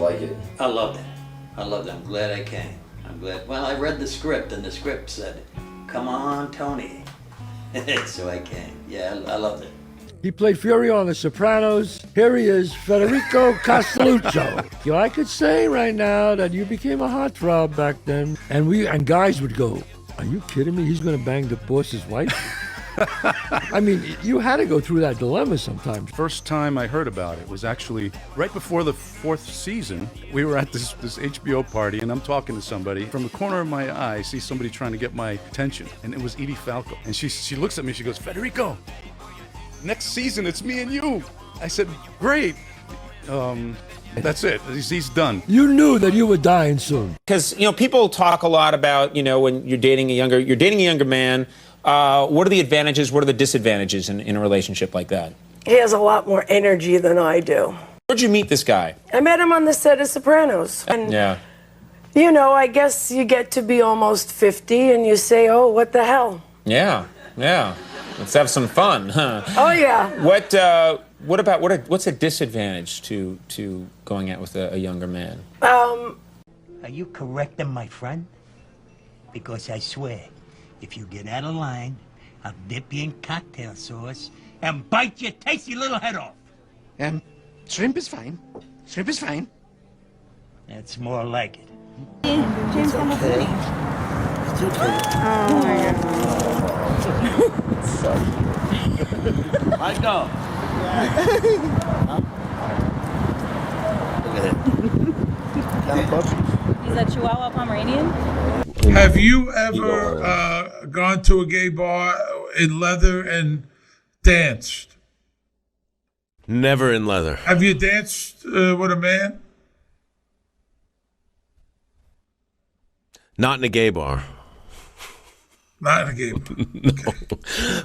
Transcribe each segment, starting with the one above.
like it? I loved it. I loved it. I'm glad I came. I'm glad. Well, I read the script, and the script said, "Come on, Tony." So I came. Yeah, I loved it. He played Furio on The Sopranos. Here he is, Federico Castelluccio. You know, I could say right now that you became a heartthrob back then, and guys would go, "Are you kidding me? He's gonna bang the boss's wife?" I mean, you had to go through that dilemma sometimes. First time I heard about it was actually right before the 4th season. We were at this HBO party, and I'm talking to somebody. From the corner of my eye, I see somebody trying to get my attention, and it was Edie Falco. And she looks at me, she goes, "Federico, next season it's me and you." I said, "Great." That's it. He's done. You knew that you were dying soon. Because, you know, people talk a lot about, you know, when you're dating a younger man. What are the advantages? What are the disadvantages in a relationship like that? He has a lot more energy than I do. Where'd you meet this guy? I met him on the set of Sopranos. And, Yeah. you know, I guess you get to be almost 50 and you say, oh, what the hell? Yeah. Let's have some fun, huh? Oh, yeah. What's a disadvantage to going out with a younger man? Are you correcting my friend? Because I swear, if you get out of line, I'll dip you in cocktail sauce and bite your tasty little head off. Shrimp is fine. Shrimp is fine. That's more like it. James Gandolfini. It's okay. Oh my God. Michael. Look at it. Kind of puppy. He's a Chihuahua Pomeranian. Have you ever gone to a gay bar in leather and danced? Never in leather. Have you danced with a man? Not in a gay bar. Not in a gay bar. No.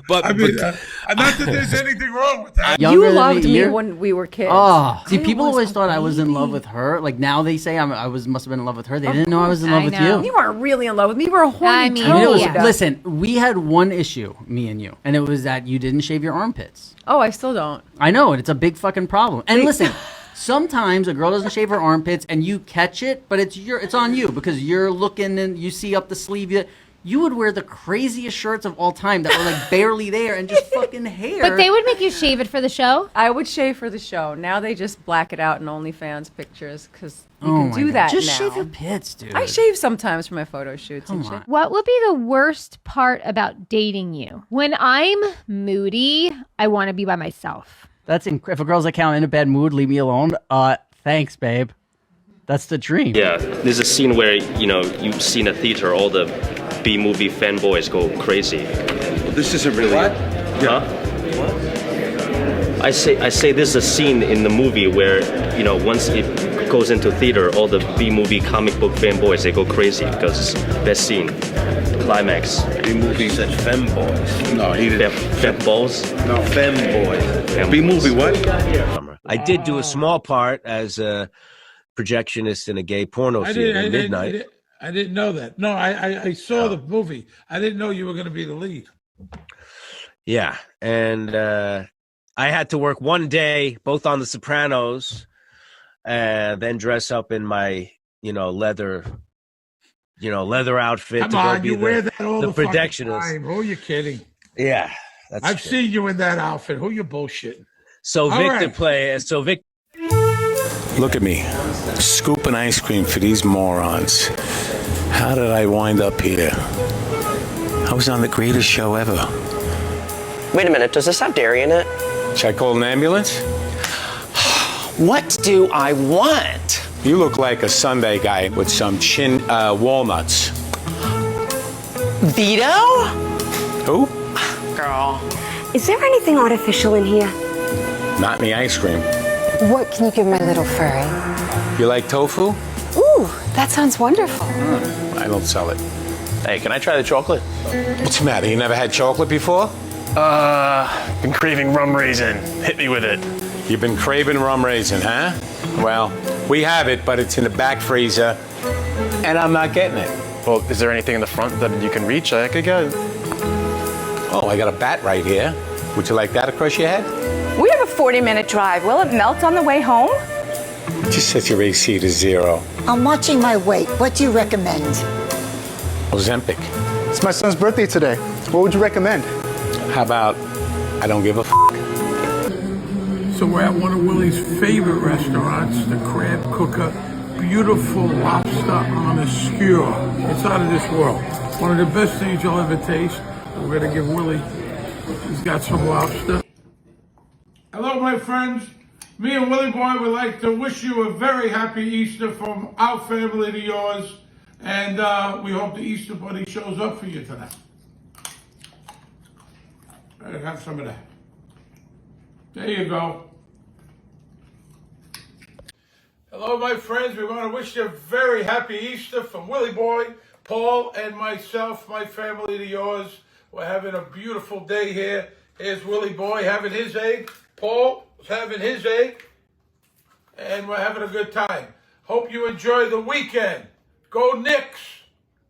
But, I mean, not that there's anything wrong with that. Younger You loved me than when we were kids. Oh, see, people always thought I was in love with her. Like now they say must have been in love with her. They didn't know I was in love with you. You weren't really in love with me. You were a horny toad. Listen, we had one issue, me and you, and it was that you didn't shave your armpits. Oh, I still don't. I know, and it's a big fucking problem. And listen, sometimes a girl doesn't shave her armpits, and you catch it, but it's on you because you're looking and you see up the sleeve. You would wear the craziest shirts of all time that were like barely there and just fucking hair. But they would make you shave it for the show? I would shave for the show. Now they just black it out in OnlyFans pictures because you Oh can my do God. that Just now. shave your pits, dude. I shave sometimes for my photo shoots and shit. What would be the worst part about dating you? When I'm moody, I want to be by myself. That's if a girl's like, "I'm in a bad mood, leave me alone." Thanks, babe. That's the dream. Yeah, there's a scene where, you know, you see in a theater all the B-movie fanboys go crazy. This isn't really... What? Huh? I say this is a scene in the movie where, you know, once it goes into theater, all the B-movie comic book fanboys, they go crazy because it's best scene. Climax. B-movie said femboys. No, he didn't. Femboys? No, femboys. B-movie what? I did do a small part as a projectionist in a gay porno scene at midnight. I didn't know that. No, I saw the movie. I didn't know you were going to be the lead. Yeah, and I had to work one day, both on The Sopranos, and then dress up in my, leather outfit. Come on, you wear that all the fucking projectionist. time. Who are you kidding? Yeah, I've seen you in that outfit. Who you bullshitting? So All Victor right. Look at me, scooping ice cream for these morons. How did I wind up here? I was on the greatest show ever. Wait a minute, does this have dairy in it? Should I call an ambulance? What do I want? You look like a Sunday guy with some walnuts. Vito? Who? Girl. Is there anything artificial in here? Not in the ice cream. What can you give my little furry? You like tofu? Ooh, that sounds wonderful. I don't sell it. Hey, can I try the chocolate? What's the matter? You never had chocolate before? Been craving rum raisin. Hit me with it. You've been craving rum raisin, huh? Well, we have it, but it's in the back freezer, and I'm not getting it. Well, is there anything in the front that you can reach? I could get it. Oh, I got a bat right here. Would you like that across your head? We have a 40-minute drive. Will it melt on the way home? Just set your AC to 0. I'm watching my weight. What do you recommend? Ozempic. It's my son's birthday today. What would you recommend? How about I don't give a f***? So we're at one of Willie's favorite restaurants, the Crab Cooker. Beautiful lobster on a skewer. It's out of this world. One of the best things you'll ever taste. We're gonna give Willie, he's got some lobster. Hello, my friends. Me and Willie Boy would like to wish you a very happy Easter from our family to yours. And we hope the Easter Bunny shows up for you tonight. I got some of that. There you go. Hello, my friends. We want to wish you a very happy Easter from Willie Boy, Paul, and myself, my family to yours. We're having a beautiful day here. Here's Willie Boy having his egg. Paul is having his egg. And we're having a good time. Hope you enjoy the weekend. Go Knicks.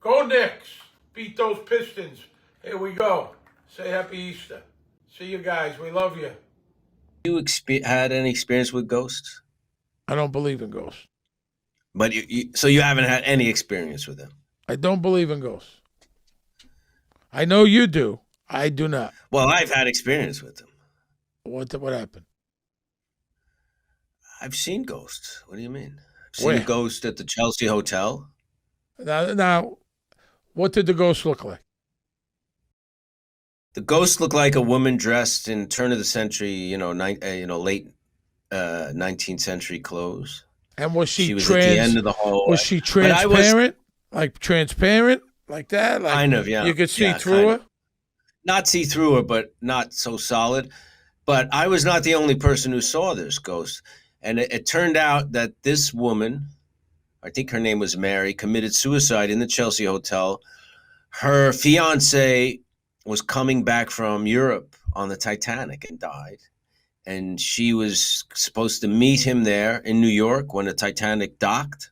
Go Knicks. Beat those Pistons. Here we go. Say happy Easter. See you guys. We love you. You had any experience with ghosts? I don't believe in ghosts. But so you haven't had any experience with them? I don't believe in ghosts. I know you do. I do not. Well, I've had experience with them. What happened? I've seen ghosts. What do you mean? I've seen Where? a ghost at the Chelsea Hotel. Now, what did the ghost look like? The ghost looked like a woman dressed in turn of the century, late 19th century clothes. And was she was at the end of the hallway. Was she transparent? Like transparent? Like that? Like kind of, yeah. You could see through kind her? of. Not see through her, but not so solid. But I was not the only person who saw this ghost. And it turned out that this woman, I think her name was Mary, committed suicide in the Chelsea Hotel. Her fiance was coming back from Europe on the Titanic and died. And she was supposed to meet him there in New York when the Titanic docked.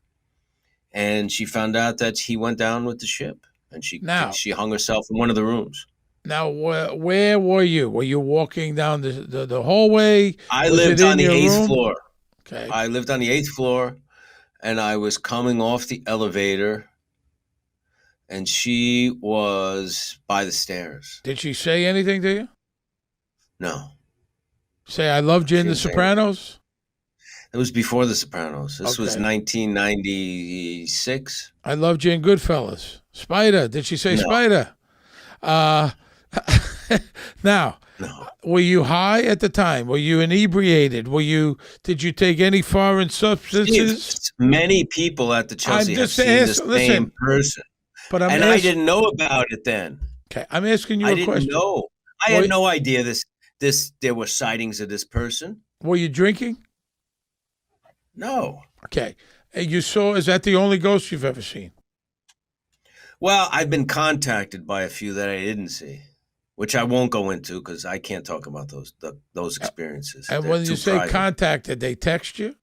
And she found out that he went down with the ship. And she hung herself in one of the rooms. Now, where were you? Were you walking down the hallway? I lived on the 8th floor. Okay. I lived on the 8th floor, and I was coming off the elevator, and she was by the stairs. Did she say anything to you? No. Say, I loved you in The Sopranos? It was before The Sopranos. This was Okay. 1996. I loved you in Goodfellas. Spider. Did she say No. Spider? Now, were you high at the time? Were you inebriated? Did you take any foreign substances? Many people at the Chelsea have seen the same person. But I didn't know about it then. Okay, I'm asking you a question. I didn't know. I had no idea there were sightings of this person. Were you drinking? No. Okay. Is that the only ghost you've ever seen? Well, I've been contacted by a few that I didn't see, which I won't go into because I can't talk about those experiences. And They're when too you say private. contacted, they text you?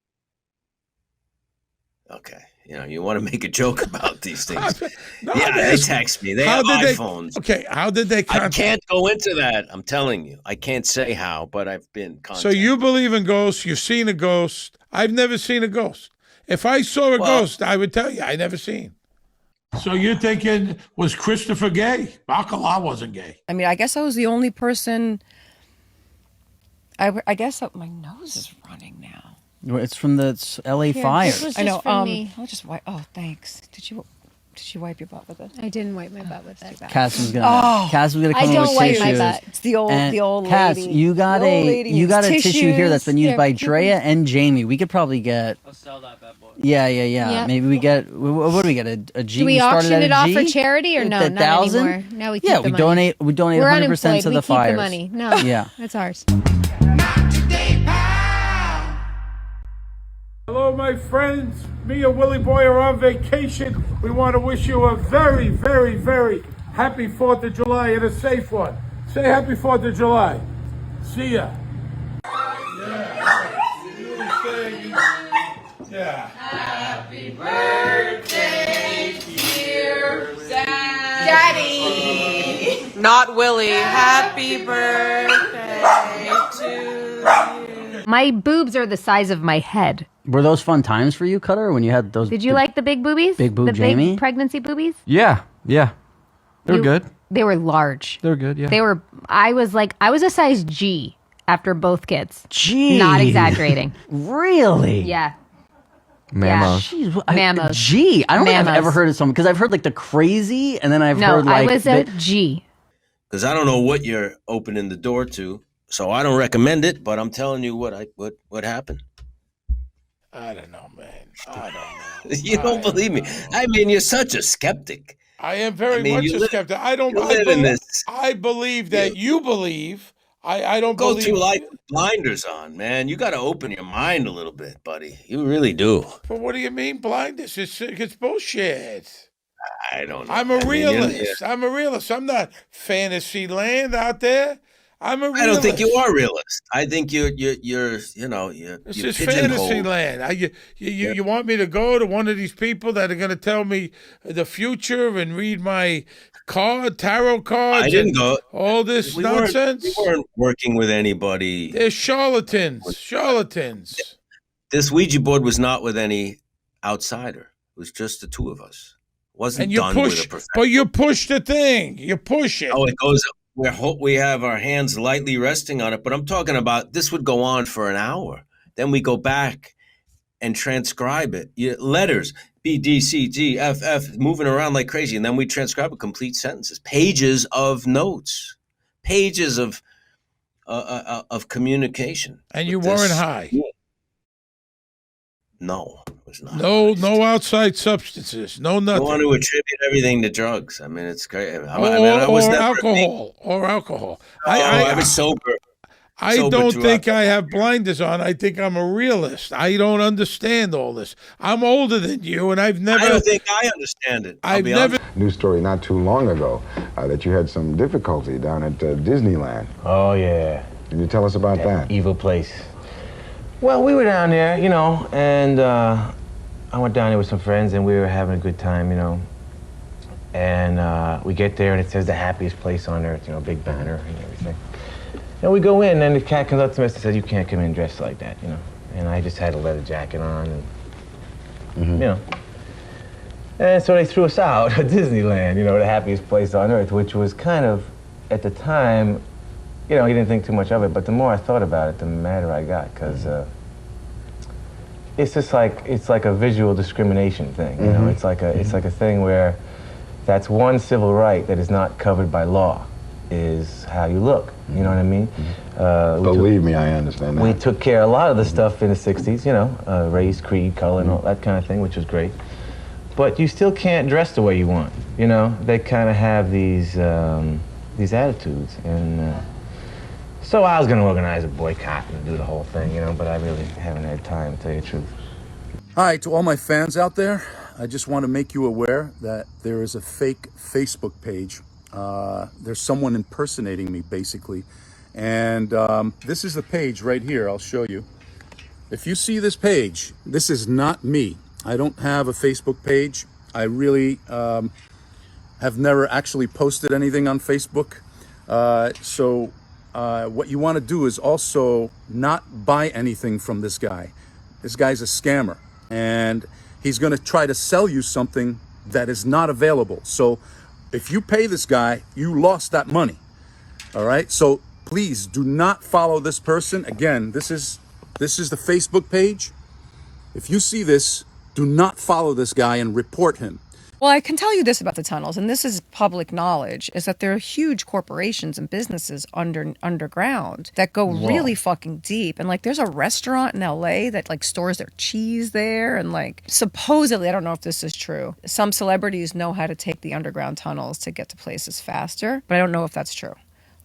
Okay. You want to make a joke about these things. No, yeah, I'm they asking, text me. They have iPhones. Okay, how did they contact? I can't go into that. I'm telling you. I can't say how, but I've been contacted. So you believe in ghosts. You've seen a ghost. I've never seen a ghost. If I saw a ghost, I would tell you I never seen. So you're thinking, was Christopher gay? Bacala wasn't gay. I mean, I guess I was the only person. I guess my nose is running now. It's from the LA fire. I know. I'll just wipe. Oh, thanks. Did you wipe your butt with it? I didn't wipe my butt with it. Cass was gonna come I over don't with wipe tissues. my butt. It's the old Cass, lady. you got The old lady you got a needs tissue here that's been used tissues. by Drea and Jamie. We could probably get. I'll sell that bad boy. Yeah. Yep. Maybe we get. What do we get? A G. Do we started auction at a it off G? for charity or no? At Not 1,000? anymore. No, we keep Yeah, the we money. donate. We donate We're 100% unemployed. to We the keep fires. the money. No, Yeah. that's ours. Hello, my friends. Me and Willie Boy are on vacation. We want to wish you a very, very, very happy 4th of July and a safe one. Say happy 4th of July. See ya. Yeah. Happy birthday, dear Daddy. Not Willie. Happy birthday to you. My boobs are the size of my head. Were those fun times for you, Cutter, when you had those? Did you like the big boobies? Big boob the Jamie? big pregnancy boobies? Yeah. They were good. They were large. They were good, yeah. They were. I was a size G after both kids. G. Not exaggerating. Really? Yeah. Mamos. Jeez, Mamos. G. I don't think I've Mamos. ever heard of someone because I've heard like the crazy, and then I've No, heard like I was a G. Because I don't know what you're opening the door to, so I don't recommend it. But I'm telling you what happened. I don't know, man. I don't know. You don't believe me? I mean, you're such a skeptic. I am very mean, much you a live- skeptic. you live in this. I believe that you believe. I don't Go believe. through life with blinders on, man. You got to open your mind a little bit, buddy. You really do. But what do you mean blindness? It's bullshit. I don't know. I'm a I mean, realist. I'm a realist. I'm not fantasy land out there. I'm a realist. I don't think you are realist. I think you're This you're is fantasy land. You want me to go to one of these people that are going to tell me the future and read my tarot cards? I didn't and go. all this We nonsense. We weren't working with anybody. They're charlatans. Charlatans. This Ouija board was not with any outsider. It was just the two of us. It wasn't And you done with push, a professional. but you push the thing. You push it. Oh, it goes. We have our hands lightly resting on it, but I'm talking about this would go on for an hour. Then we go back and transcribe it. Letters B, D, C, G, F, F, moving around like crazy, and then we transcribe it, complete sentences, pages of notes, pages of communication. And you with weren't this. high. No, it was not. No outside substances. No I nothing. want to attribute everything to drugs. I mean, it's great. Or I was never alcohol. Or alcohol. I was sober. I Sober don't throughout. think I have blinders on. I think I'm a realist. I don't understand all this. I'm older than you, and I've never. I don't think I understand it. I've never. News story not too long ago that you had some difficulty down at Disneyland. Oh, yeah. Can you tell us about that? Evil place. Well, we were down there, and I went down there with some friends, and we were having a good time, And we get there, and it says the happiest place on earth, big banner and everything. And we go in, and the cat comes up to us and says, "You can't come in dressed like that," And I just had a leather jacket on, and And so they threw us out at Disneyland, the happiest place on earth, which was kind of, at the time, you didn't think too much of it, but the more I thought about it, the madder I got, because it's just like, it's like a visual discrimination thing, It's like a thing where that's one civil right that is not covered by law, is how you look, you know what I mean? Believe me, I understand that. We took care of a lot of the stuff in the 60s, race, creed, color, and all that kind of thing, which was great. But you still can't dress the way you want, They kind of have these attitudes, and so I was going to organize a boycott and do the whole thing, But I really haven't had time, to tell you the truth. Hi, to all my fans out there, I just want to make you aware that there is a fake Facebook page. There's someone impersonating me, basically. And this is the page right here. I'll show you. If you see this page, this is not me. I don't have a Facebook page. I really have never actually posted anything on Facebook. So what you want to do is also not buy anything from this guy. This guy's a scammer, and he's going to try to sell you something that is not available. So if you pay this guy, you lost that money. All right. So please do not follow this person. Again, this is the Facebook page. If you see this, do not follow this guy and report him. Well, I can tell you this about the tunnels, and this is public knowledge, is that there are huge corporations and businesses underground that go really fucking deep. And there's a restaurant in LA that stores their cheese there, and supposedly, I don't know if this is true, some celebrities know how to take the underground tunnels to get to places faster, but I don't know if that's true.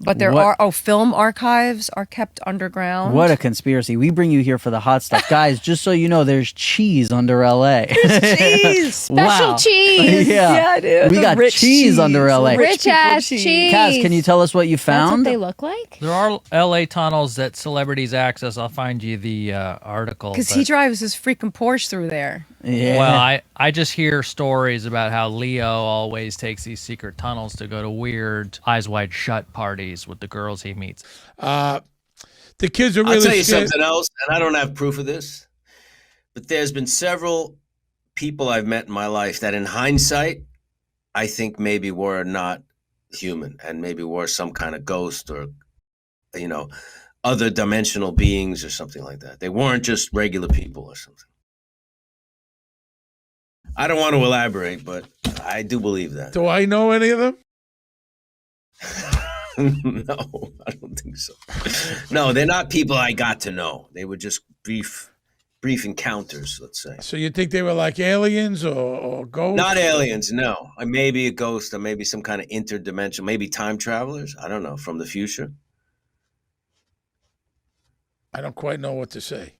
But there are film archives are kept underground. What a conspiracy. We bring you here for the hot stuff. Guys, just so you know, there's cheese under LA. There's cheese! Special cheese! Yeah, dude. We got cheese under LA. Rich ass cheese. Kaz, can you tell us what you That's found? what they look like? There are LA tunnels that celebrities access. I'll find you the article. Because he drives his freaking Porsche through there. Yeah. Well, I just hear stories about how Leo always takes these secret tunnels to go to weird Eyes Wide Shut parties with the girls he meets. The kids are really I'll tell you scared. something else, and I don't have proof of this, But there's been several people I've met in my life that in hindsight, I think maybe were not human and maybe were some kind of ghost or, you know, other dimensional beings or something like that. They weren't just regular people or something. I don't want to elaborate, but I do believe that. Do I know any of them? No, I don't think so. No, they're not people I got to know. They were just brief encounters, let's say. So you think they were like aliens or ghosts? Not aliens, no. Maybe a ghost or maybe some kind of interdimensional, maybe time travelers. I don't know, from the future. I don't quite know what to say.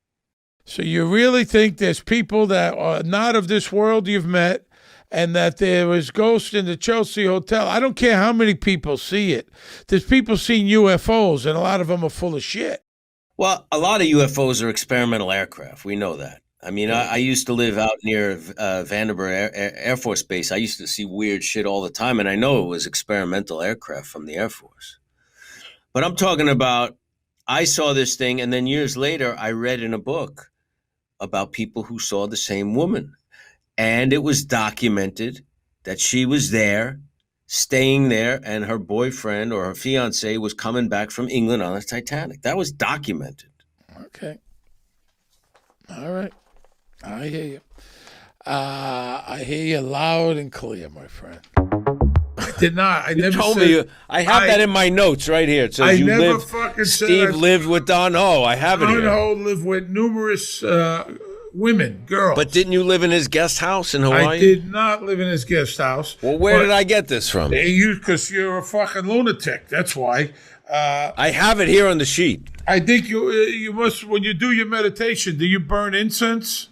So you really think there's people that are not of this world you've met and that there was ghosts in the Chelsea Hotel? I don't care how many people see it. There's people seeing UFOs, and a lot of them are full of shit. Well, a lot of UFOs are experimental aircraft. We know that. I mean, I used to live out near Vandenberg Air Force Base. I used to see weird shit all the time, and I know it was experimental aircraft from the Air Force. But I'm talking about, I saw this thing, and then years later, I read in a book about people who saw the same woman. And it was documented that she was there, staying there, and her boyfriend or her fiance was coming back from England on the Titanic. That was documented. Okay. All right. I hear you. I hear you loud and clear, my friend. I did not. I never told said, me. I have that in my notes right here. It says I you never lived. fucking said Steve lived with Don Ho. I have it Don here. Ho lived with numerous women, girls. But didn't you live in his guest house in Hawaii? I did not live in his guest house. Well, where did I get this from? Because you're a fucking lunatic. That's why. I have it here on the sheet. I think you must, when you do your meditation, do you burn incense?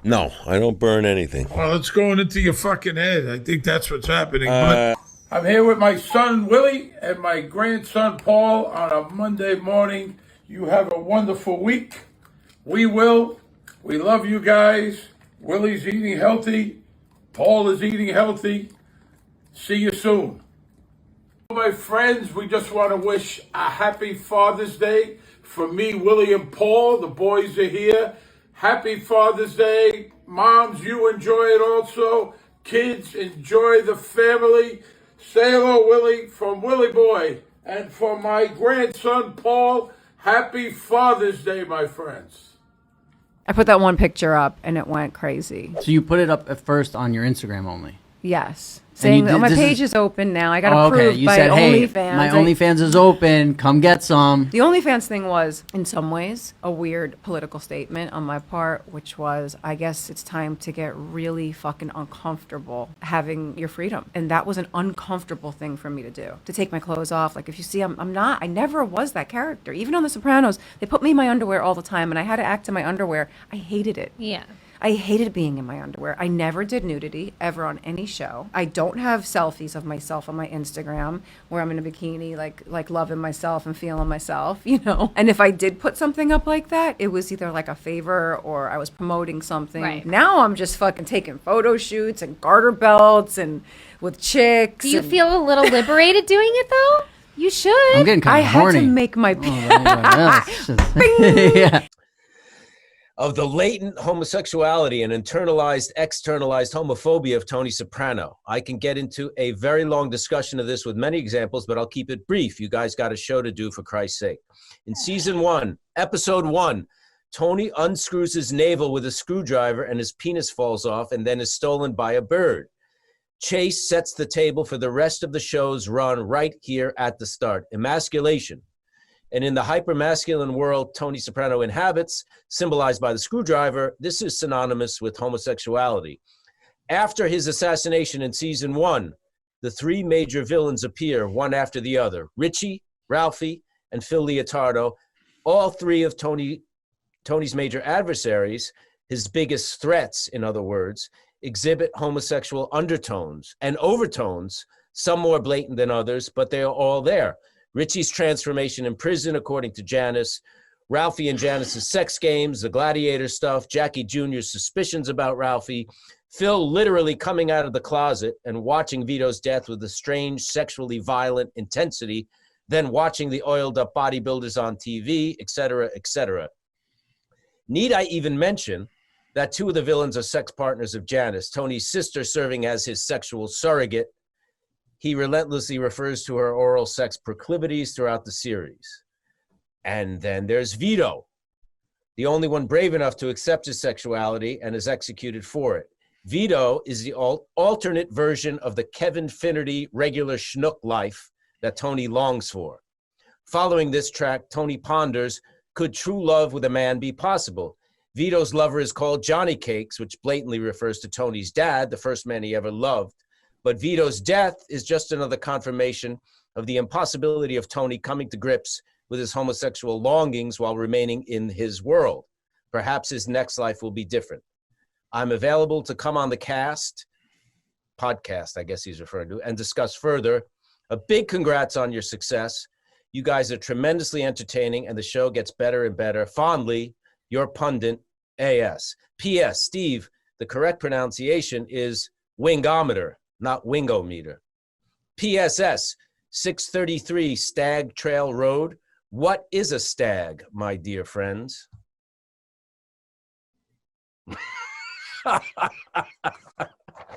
No, I don't burn anything. Well, it's going into your fucking head. I think that's what's happening. But I'm here with my son, Willie, and my grandson, Paul, on a Monday morning. You have a wonderful week. We will. We love you guys. Willie's eating healthy. Paul is eating healthy. See you soon. My friends, we just want to wish a happy Father's Day for me, Willie, and Paul. The boys are here. Happy Father's Day. Moms, you enjoy it also. Kids, enjoy the family. Say hello, Willie, from Willie Boy. And for my grandson, Paul, happy Father's Day, my friends. I put that one picture up and it went crazy. So you put it up at first on your Instagram only? Yes. Saying that my page is open now. I got approved You by said, hey, OnlyFans. my OnlyFans is open. Come get some. The OnlyFans thing was, in some ways, a weird political statement on my part, which was, I guess it's time to get really fucking uncomfortable having your freedom. And that was an uncomfortable thing for me to do. To take my clothes off. Like, if you see, I never was that character. Even on The Sopranos, they put me in my underwear all the time, and I had to act in my underwear. I hated it. Yeah. I hated being in my underwear. I never did nudity ever on any show. I don't have selfies of myself on my Instagram where I'm in a bikini, like loving myself and feeling myself, you know. And if I did put something up like that, it was either like a favor or I was promoting something. Right. Now I'm just fucking taking photo shoots and garter belts and with chicks. Do you feel a little liberated doing it though? You should. I'm getting kind of horny. I had to make my yeah. Of the latent homosexuality and externalized homophobia of Tony Soprano. I can get into a very long discussion of this with many examples, but I'll keep it brief. You guys got a show to do, for Christ's sake. In season 1, episode 1, Tony unscrews his navel with a screwdriver and his penis falls off and then is stolen by a bird. Chase sets the table for the rest of the show's run right here at the start. Emasculation. And in the hyper-masculine world Tony Soprano inhabits, symbolized by the screwdriver, this is synonymous with homosexuality. After his assassination in season 1, the 3 major villains appear one after the other. Richie, Ralphie, and Phil Leotardo, all 3 of Tony's major adversaries, his biggest threats, in other words, exhibit homosexual undertones and overtones, some more blatant than others, but they are all there. Richie's transformation in prison, according to Janice, Ralphie and Janice's sex games, the gladiator stuff, Jackie Jr.'s suspicions about Ralphie, Phil literally coming out of the closet and watching Vito's death with a strange, sexually violent intensity, then watching the oiled-up bodybuilders on TV, etc., etc. Need I even mention that two of the villains are sex partners of Janice, Tony's sister serving as his sexual surrogate. He relentlessly refers to her oral sex proclivities throughout the series. And then there's Vito, the only one brave enough to accept his sexuality and is executed for it. Vito is the alternate version of the Kevin Finnerty regular schnook life that Tony longs for. Following this track, Tony ponders, could true love with a man be possible? Vito's lover is called Johnny Cakes, which blatantly refers to Tony's dad, the first man he ever loved. But Vito's death is just another confirmation of the impossibility of Tony coming to grips with his homosexual longings while remaining in his world. Perhaps his next life will be different. I'm available to come on the podcast, I guess he's referring to, and discuss further. A big congrats on your success. You guys are tremendously entertaining, and the show gets better and better. Fondly, your pundit, AS. P.S. Steve, the correct pronunciation is wingometer, not wingometer. PSS, 633 Stag Trail Road. What is a stag, my dear friends?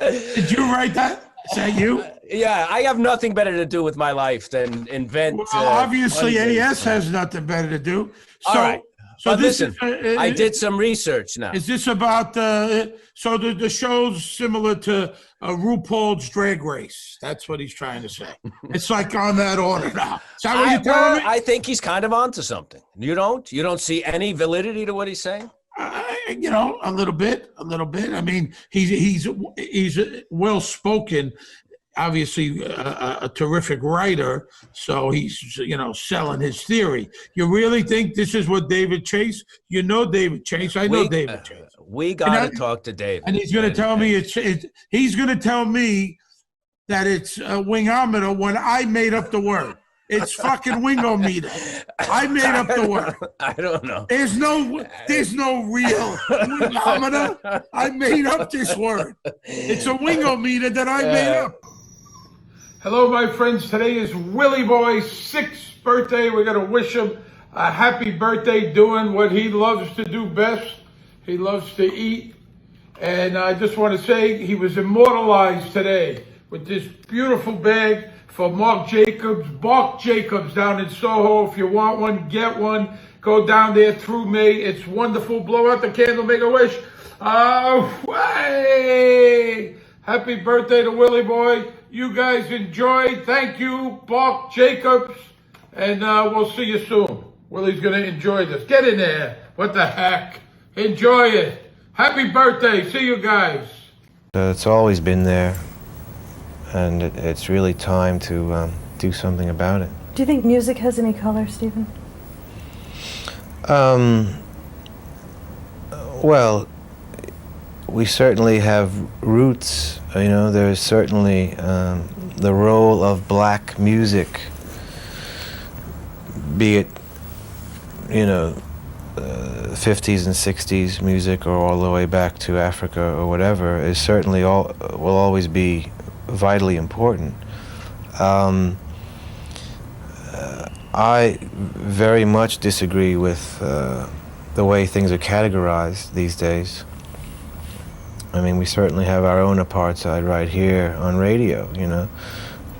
Did you write that? Is that you? Yeah, I have nothing better to do with my life than invent. Well, obviously, AS has nothing better to do. All right. So But listen, I did some research now. Is this about so the show's similar to RuPaul's Drag Race? That's what he's trying to say. It's like on that order now. Is that what you're telling me? I think he's kind of onto something. You don't see any validity to what he's saying? A little bit. I mean, he's well spoken. Obviously, a terrific writer, so he's selling his theory. You really think this is what David Chase? You know David Chase. I know David Chase. We got to talk to David, and he's going to tell me he's going to tell me that it's a wingometer when I made up the word. It's fucking wingometer. I made up the word. I don't know. There's no real wingometer. I made up this word. It's a wingometer that I made up. Hello, my friends. Today is Willie Boy's 6th birthday. We're going to wish him a happy birthday doing what he loves to do best. He loves to eat. And I just want to say he was immortalized today with this beautiful bag for Mark Jacobs. Mark Jacobs down in Soho. If you want one, get one. Go down there through me. It's wonderful. Blow out the candle, make a wish. Hey! Happy birthday to Willie Boy. You guys enjoy. Thank you, Mark Jacobs. And we'll see you soon. Willie's going to enjoy this. Get in there. What the heck? Enjoy it. Happy birthday. See you guys. It's always been there, and it's really time to do something about it. Do you think music has any color, Stephen? Well, we certainly have roots. There's certainly the role of black music, be it 50s and 60s music or all the way back to Africa or whatever, is certainly will always be vitally important. I very much disagree with the way things are categorized these days. I mean, we certainly have our own apartheid right here on radio,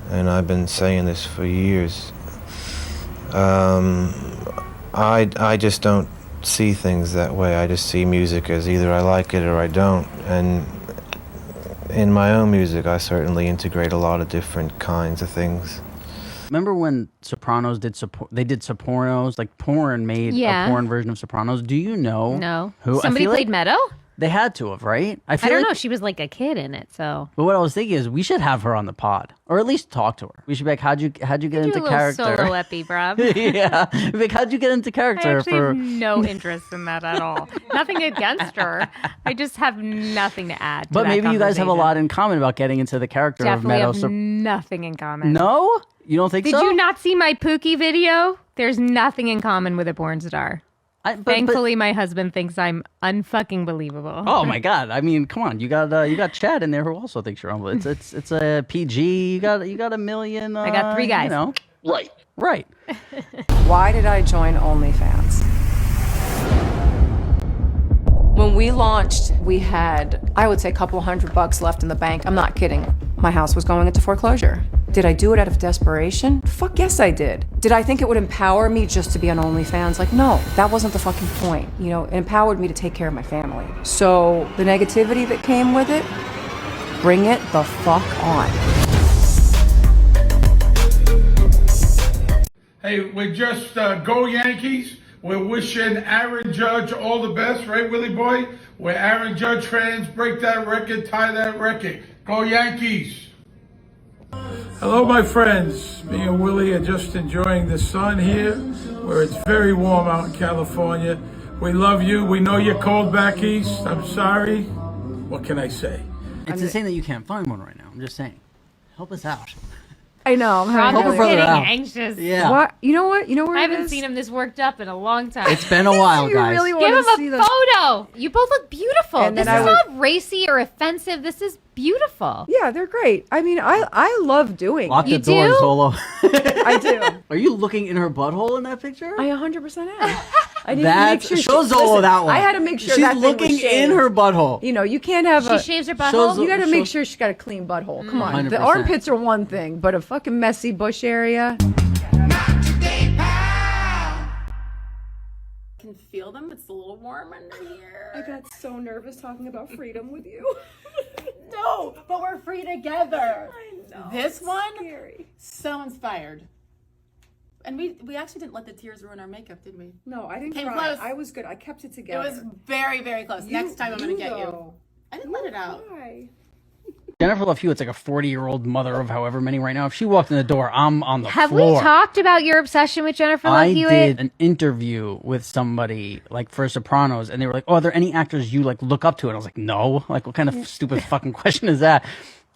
and I've been saying this for years. I just don't see things that way. I just see music as either I like it or I don't. And in my own music, I certainly integrate a lot of different kinds of things. Remember when Sopranos did Sopranos, like porn made Yeah. a porn version of Sopranos? Do you know? No. Who? Somebody played Meadow? They had to have, right? I feel don't like- know. She was like a kid in it, so. But what I was thinking is we should have her on the pod, or at least talk to her. We should be like, how'd you get Do into a little character? solo epi, bruv. Yeah, like how'd you get into I character actually have no interest in that at all. Nothing against her. I just have nothing to add. To But that maybe you guys have a conversation. lot in common about getting into the character Definitely of have Meadow. nothing in common. No, you don't think Did so? you not see my Pookie video? There's nothing in common with a porn star. Thankfully, my husband thinks I'm unfucking believable. Oh my God! I mean, come on, you got Chad in there who also thinks you're humble. It's a PG. You got a million. I got 3 guys. Right. Why did I join OnlyFans? When we launched, we had, I would say, a couple $100 left in the bank. I'm not kidding. My house was going into foreclosure. Did I do it out of desperation? Fuck yes, I did. Did I think it would empower me just to be on OnlyFans? Like, no, that wasn't the fucking point. You know, it empowered me to take care of my family. So the negativity that came with it, bring it the fuck on. Hey, we're just go Yankees. We're wishing Aaron Judge all the best, right, Willie boy? We're Aaron Judge fans. Break that record, tie that record. Go Yankees. Hello, my friends. Me and Willie are just enjoying the sun here, where it's very warm out in California. We love you. We know you're cold back east. I'm sorry. What can I say? It's insane that you can't find one right now. I'm just saying. Help us out. I know. I'm Robin's having getting out. anxious. Yeah. What? You know what? You know where I it haven't is? seen him this worked up in a long time. It's been a while, You guys. really Give wanna him see a the- photo. You both look beautiful. And This then is I not racy or offensive. This is beautiful. Yeah, they're great. I mean, I love doing. Lock the You door, do? Solo. I do. Are you looking in her butthole in that picture? I 100% am. I need That's to make sure. show Zola listen, that one. I had to make sure she's that thing was looking in shaved. her butthole. You know, you can't have She a. shaves her butthole? You got to make show- sure she's got a clean butthole. Come on, 100%. the armpits are one thing, but a fucking messy bush area. Can feel them. It's a little warm under here. I got so nervous talking about freedom with you. No, but we're free together. I know. This it's one, scary. so inspired. And we actually didn't let the tears ruin our makeup, did we? No, I didn't Came cry. close. I was good. I kept it It together. was very, very close. Next time I'm gonna get you. though. I didn't let it out. Why? Jennifer Love Hewitt's like a 40-year-old mother of however many right now. If she walked in the door, I'm on the Have floor. we talked about your obsession with Jennifer Love I Hewitt? did an interview with somebody like for Sopranos, and they were like, "Oh, are there any actors you like look up to?" And I was like, "No." Like, what kind of stupid fucking question is that?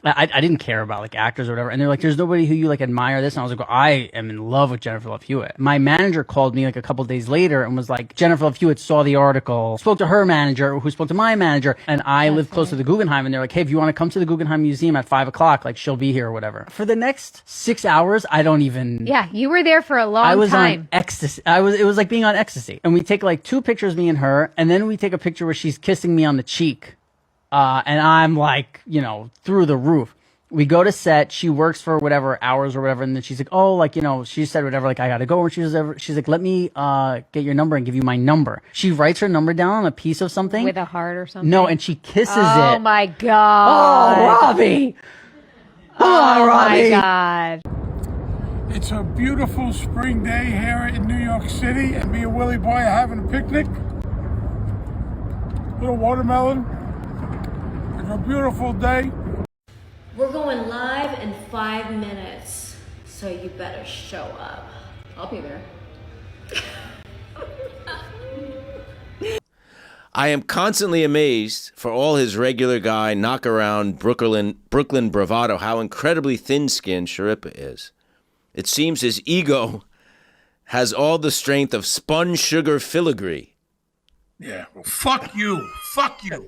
I didn't care about like actors or whatever. And they're like, there's nobody who you like admire this. And I was like, well, I am in love with Jennifer Love Hewitt. My manager called me like a couple days later and was like, Jennifer Love Hewitt saw the article, spoke to her manager, who spoke to my manager. And I live close to the Guggenheim. And they're like, hey, if you want to come to the Guggenheim Museum at 5 o'clock, like she'll be here or whatever. For the next 6 hours, I don't even. Yeah, you were there for a long time. I was on ecstasy. It was like being on ecstasy. And we take like 2 pictures, me and her. And then we take a picture where she's kissing me on the cheek. And I'm like, you know, through the roof. We go to set. She works for whatever hours or whatever, and then she's like, "Oh, like, you know," she said whatever, like, "I gotta go." And she's like, "Let me get your number and give you my number." She writes her number down on a piece of something with a heart or something. No, and she kisses it. Oh my god! Oh, Robbie! Oh Robbie! my god! It's a beautiful spring day here in New York City, and me and Willie Boy are having a picnic. Little watermelon. It's a beautiful day. We're going live in 5 minutes, so you better show up. I'll be there. I am constantly amazed, for all his regular guy knock-around Brooklyn bravado, how incredibly thin-skinned Sirico is. It seems his ego has all the strength of sponge sugar filigree. Yeah, well, fuck you. Fuck you.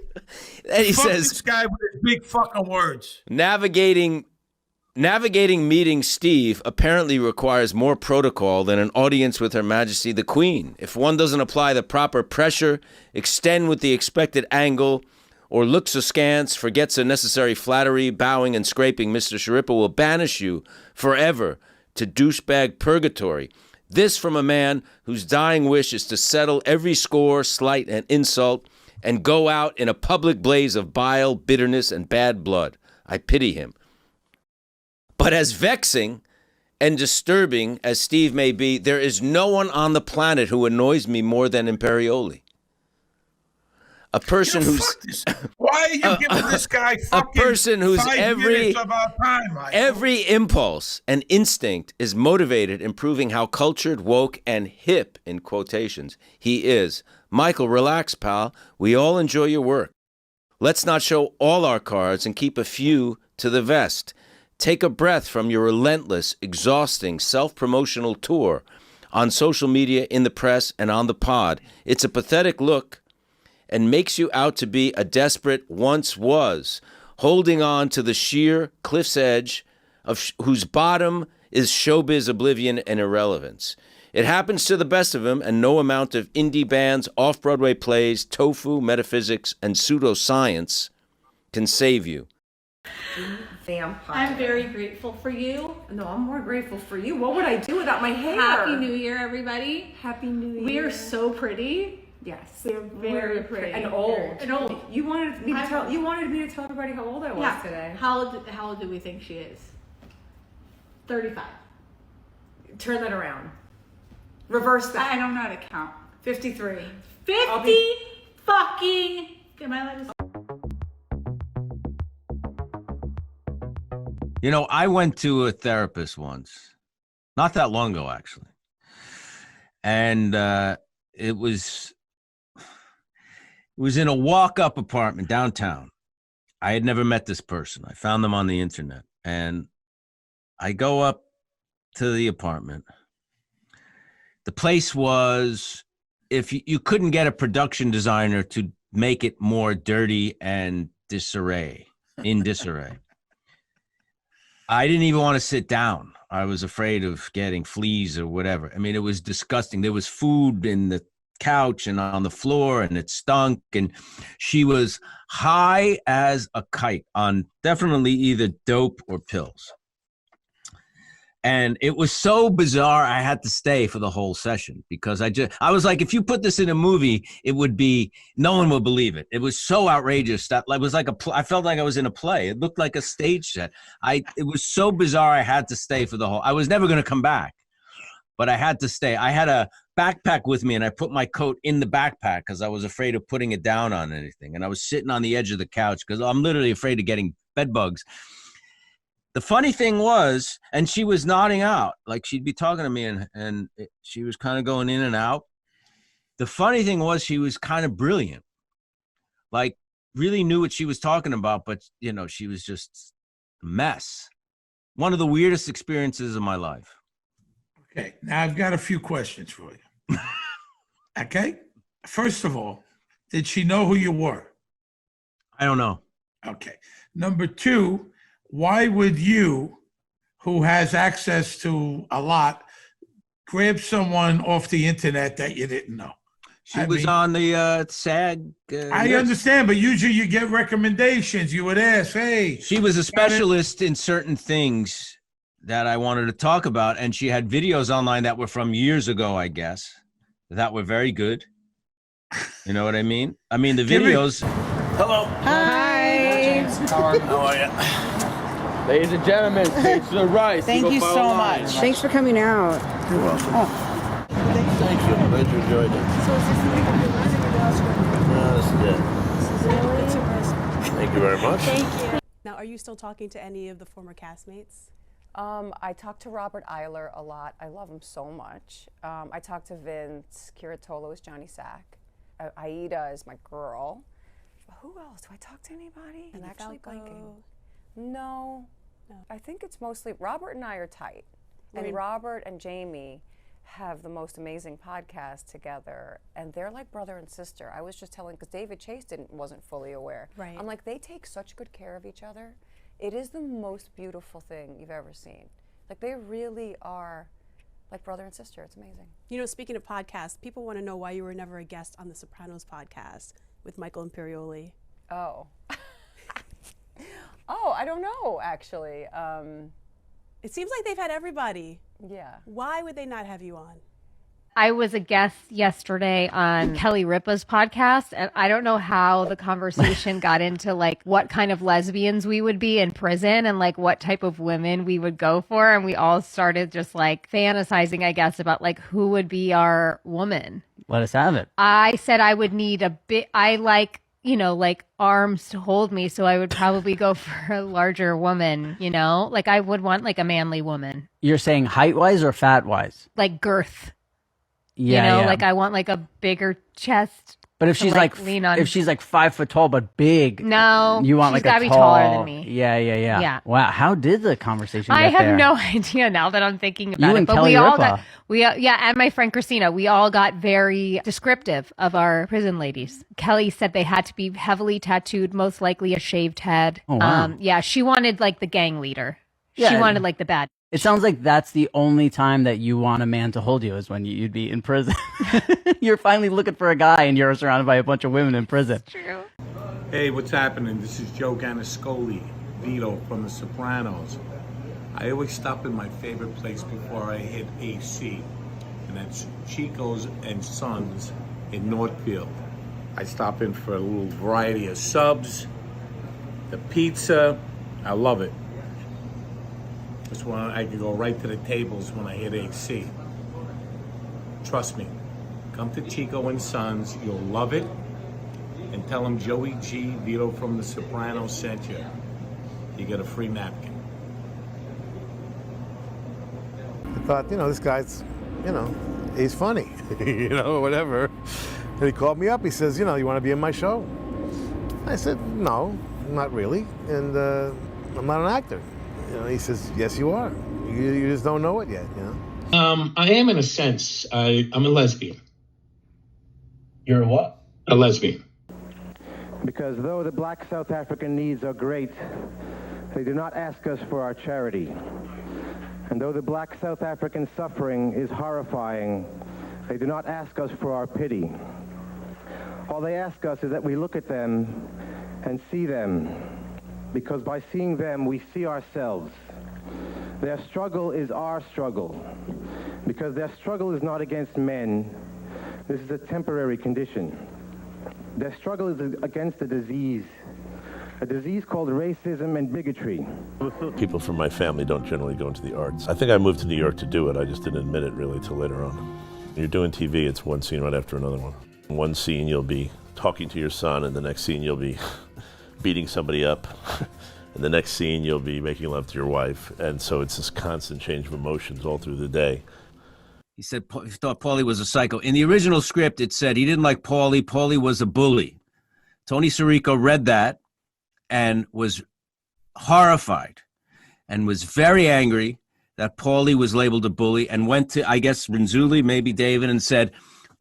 And he Fuck says, this guy with his big fucking words. Navigating meeting Steve apparently requires more protocol than an audience with Her Majesty the Queen. If one doesn't apply the proper pressure, extend with the expected angle, or looks askance, forgets the necessary flattery, bowing and scraping, Mr. Sirico will banish you forever to douchebag purgatory. This from a man whose dying wish is to settle every score, slight, and insult, and go out in a public blaze of bile, bitterness, and bad blood. I pity him. But as vexing and disturbing as Steve may be, there is no one on the planet who annoys me more than Imperioli. A person who's Why are you giving this guy fucking a person whose 5 minutes of our time, Michael? every impulse and instinct is motivated in proving how cultured, woke, and hip, in quotations, he is. Michael, relax, pal. We all enjoy your work. Let's not show all our cards and keep a few to the vest. Take a breath from your relentless, exhausting, self-promotional tour on social media, in the press, and on the pod. It's a pathetic look and makes you out to be a desperate once was, holding on to the sheer cliff's edge of whose bottom is showbiz oblivion and irrelevance. It happens to the best of them, and no amount of indie bands, off-Broadway plays, tofu, metaphysics, and pseudoscience can save you. Vampire. I'm very grateful for you. No, I'm more grateful for you. What would I do without my hair? Happy New Year, everybody. Happy New Year. We are so pretty. Yes. We are very pretty. And old. And old. You wanted me to tell everybody how old I was today. How old do we think she is? 35. Turn that around. Reverse that. I don't know how to count. 53. 50 fucking. Am I allowed to? You know, I went to a therapist once, not that long ago, actually. And it was in a walk-up apartment downtown. I had never met this person. I found them on the internet. And I go up to the apartment. The place was, if you couldn't get a production designer to make it more dirty and in disarray. I didn't even want to sit down. I was afraid of getting fleas or whatever. I mean, it was disgusting. There was food in the couch and on the floor, and it stunk. And she was high as a kite on definitely either dope or pills. And it was so bizarre, I had to stay for the whole session because I was like, if you put this in a movie, it would be, no one would believe it. It was so outrageous that it was like I felt like I was in a play. It looked like a stage set. It was so bizarre, I had to stay for the whole, I was never going to come back, but I had to stay. I had a backpack with me and I put my coat in the backpack because I was afraid of putting it down on anything. And I was sitting on the edge of the couch because I'm literally afraid of getting bed bugs. The funny thing was, and she was nodding out, like she'd be talking to me and she was kind of going in and out. The funny thing was she was kind of brilliant, like really knew what she was talking about, but you know, she was just a mess. One of the weirdest experiences of my life. Okay, now I've got a few questions for you. Okay, first of all, did she know who you were? I don't know. Okay. Number two, why would you, who has access to a lot, grab someone off the internet that you didn't know? She was on the SAG. I understand, but usually you get recommendations. You would ask, hey. She was a specialist in certain things that I wanted to talk about, and she had videos online that were from years ago, I guess, that were very good. You know what I mean? I mean, the videos. Hello. Hi. How are you? Ladies and gentlemen, stage to the right. Thank you so much. Thanks for coming out. You're welcome. Thank you. I'm glad you enjoyed it. So is this the makeup you're wearing or the Oscar? No, this is it. Thank you very much. Thank you. Now, are you still talking to any of the former castmates? I talked to Robert Eiler a lot. I love him so much. I talked to Vince. Kiratolo is Johnny Sack. Aida is my girl. Who else? Do I talk to anybody? I'm actually blanking. No. I think it's mostly Robert and I are tight. And Robert and Jamie have the most amazing podcast together. And they're like brother and sister. I was just telling, because David Chase wasn't fully aware. Right. I'm like, they take such good care of each other. It is the most beautiful thing you've ever seen. Like, they really are like brother and sister. It's amazing. You know, speaking of podcasts, people want to know why you were never a guest on the Sopranos podcast with Michael Imperioli. Oh. Oh, I don't know, actually. It seems like they've had everybody. Yeah. Why would they not have you on? I was a guest yesterday on Kelly Ripa's podcast, and I don't know how the conversation got into like what kind of lesbians we would be in prison and like what type of women we would go for. And we all started just like fantasizing, I guess, about like who would be our woman. Let us have it. I said I would need a bit, I like, you know, like arms to hold me. So I would probably go for a larger woman, you know, like I would want like a manly woman. You're saying height wise or fat wise? Like girth. Yeah, you know, yeah. like I want like a bigger chest. But if she's like lean on. if she's like 5 foot tall but big, no, you want she's like gotta a be tall, taller than me. Yeah. Wow, how did the conversation I get have there? no idea now that I'm thinking about You it. and But Kelly we all Ripa. got and my friend Christina, we all got very descriptive of our prison ladies. Kelly said they had to be heavily tattooed, most likely a shaved head. Oh, wow. Yeah, she wanted like the gang leader. She Yeah. wanted like the bad. It sounds like that's the only time that you want a man to hold you is when you'd be in prison. You're finally looking for a guy and you're surrounded by a bunch of women in prison. True. Hey, what's happening? This is Joe Gandolfini, Vito from The Sopranos. I always stop in my favorite place before I hit AC, and that's Chico's and Sons in Northfield. I stop in for a little variety of subs, the pizza. I love it. That's when I can go right to the tables when I hit AC. Trust me, come to Chico and Sons, you'll love it. And tell them Joey G. Vito from The Sopranos sent you. You get a free napkin. I thought, this guy's, he's funny, whatever. And he called me up, he says, you want to be in my show? I said, no, not really, and I'm not an actor. He says, yes, you are. You just don't know it yet, I am in a sense. I'm a lesbian. You're a what? A lesbian. Because though the black South African needs are great, they do not ask us for our charity. And though the black South African suffering is horrifying, they do not ask us for our pity. All they ask us is that we look at them and see them, because by seeing them, we see ourselves. Their struggle is our struggle, because their struggle is not against men. This is a temporary condition. Their struggle is against a disease called racism and bigotry. People from my family don't generally go into the arts. I think I moved to New York to do it. I just didn't admit it really till later on. When you're doing TV, it's one scene right after another one. In one scene, you'll be talking to your son, and the next scene, you'll be beating somebody up. And the next scene, you'll be making love to your wife. And so it's this constant change of emotions all through the day. He said he thought Paulie was a psycho. In the original script, it said he didn't like Paulie. Paulie was a bully. Tony Sirico read that and was horrified and was very angry that Paulie was labeled a bully and went to, I guess, Renzulli, maybe David, and said,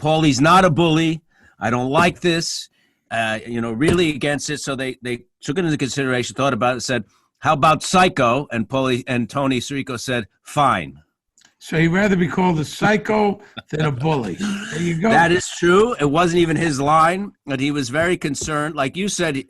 Paulie's not a bully. I don't like this. Really against it. So they took it into consideration, thought about it, said, how about psycho? And Paulie and Tony Sirico said, fine. So he'd rather be called a psycho than a bully. There you go. That is true. It wasn't even his line, but he was very concerned. Like you said,